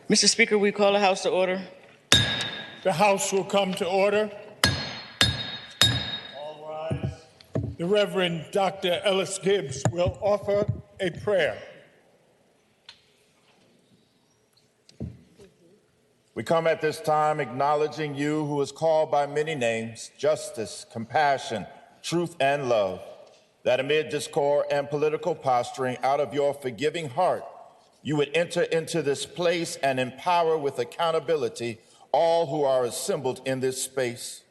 Mr. Speaker, we call the House to order. The House will come to order. All rise. The Reverend Dr. Ellis-Gibbs will offer a prayer. We come at this time acknowledging you who is called by many names, justice, compassion, truth, and love, that amid discord and political posturing, out of your forgiving heart, you would enter into this place and empower with accountability all who are assembled in this space.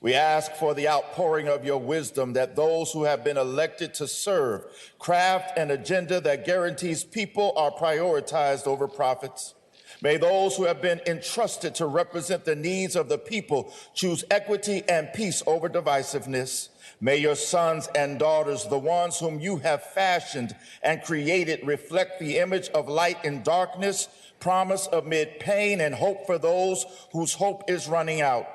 We ask for the outpouring of your wisdom, that those who have been elected to serve craft an agenda that guarantees people are prioritized over profits. May those who have been entrusted to represent the needs of the people choose equity and peace over divisiveness. May your sons and daughters, the ones whom you have fashioned and created, reflect the image of light in darkness, promise amid pain, and hope for those whose hope is running out.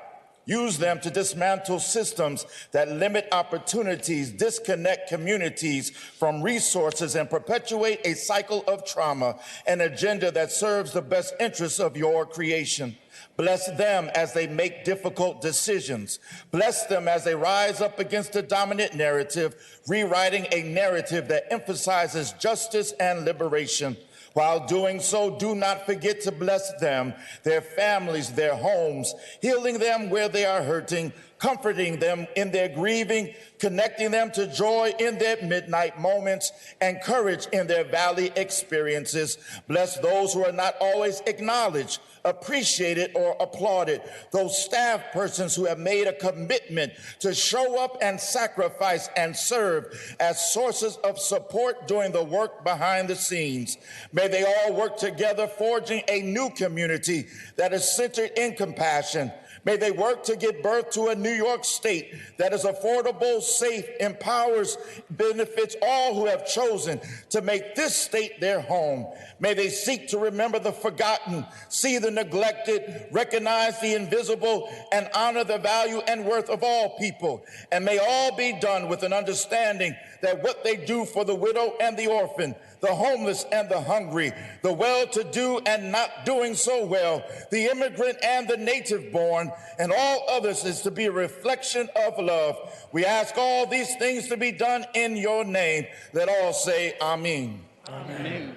Use them to dismantle systems that limit opportunities, disconnect communities from resources, and perpetuate a cycle of trauma, an agenda that serves the best interests of your creation. Bless them as they make difficult decisions. Bless them as they rise up against the dominant narrative, rewriting a narrative that emphasizes justice and liberation. While doing so, do not forget to bless them, their families, their homes, healing them where they are hurting, comforting them in their grieving, connecting them to joy in their midnight moments, and courage in their valley experiences. Bless those who are not always acknowledged, appreciated, or applauded, those staff persons who have made a commitment to show up and sacrifice and serve as sources of support during the work behind the scenes. May they all work together, forging a new community that is centered in compassion. May they work to give birth to a New York State that is affordable, safe, empowers, benefits all who have chosen to make this state their home. May they seek to remember the forgotten, see the neglected, recognize the invisible, and honor the value and worth of all people. And may all be done with an understanding that what they do for the widow and the orphan, the homeless and the hungry, the well-to-do and not doing so well, the immigrant and the native-born, and all others is to be a reflection of love. We ask all these things to be done in your name. Let all say amen. Amen.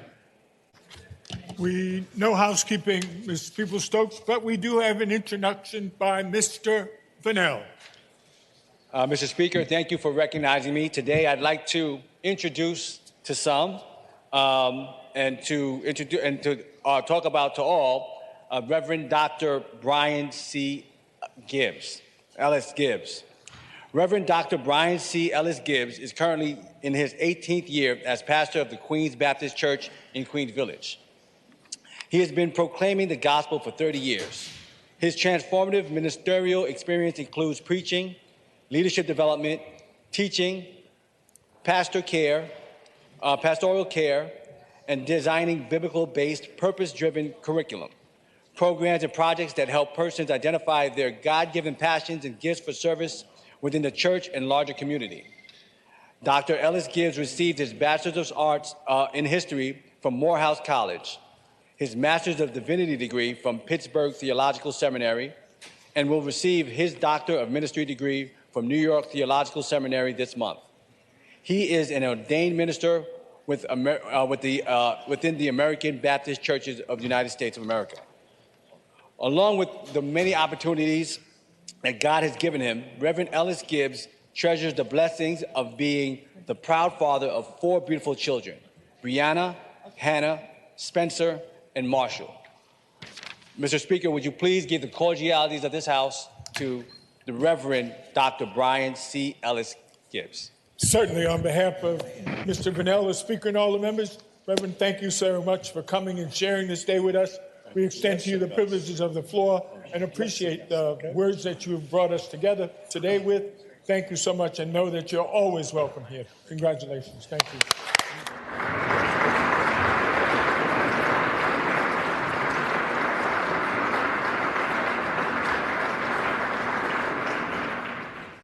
We no housekeeping, Ms. Peoples-Stokes, but we do have an introduction by Mr. Vanell. Mr. Speaker, thank you for recognizing me. Today, I'd like to introduce to some and to talk about to all Reverend Dr. Brian C. Ellis-Gibbs. Reverend Dr. Brian C. Ellis-Gibbs is currently in his 18th year as pastor of the Queens Baptist Church in Queens Village. He has been proclaiming the gospel for 30 years. His transformative ministerial experience includes preaching, leadership development, teaching, pastoral care, and designing biblical-based, purpose-driven curriculum, programs and projects that help persons identify their God-given passions and gifts for service within the church and larger community. Dr. Ellis-Gibbs received his Bachelor's of Arts in History from Morehouse College, his Master's of Divinity degree from Pittsburgh Theological Seminary, and will receive his Doctor of Ministry degree from New York Theological Seminary this month. He is an ordained minister within the American Baptist Churches of the United States of America. Along with the many opportunities that God has given him, Reverend Ellis-Gibbs treasures the blessings of being the proud father of 4 beautiful children, Brianna, Hannah, Spencer, and Marshall. Mr. Speaker, would you please give the cordialities of this House to the Reverend Dr. Brian C. Ellis-Gibbs. Certainly, on behalf of Mr. Vanell, the Speaker, and all the members, Reverend, thank you so much for coming and sharing this day with us. We extend to you the privileges of the floor and appreciate the words that you have brought us together today with. Thank you so much, and know that you're always welcome here. Congratulations. Thank you.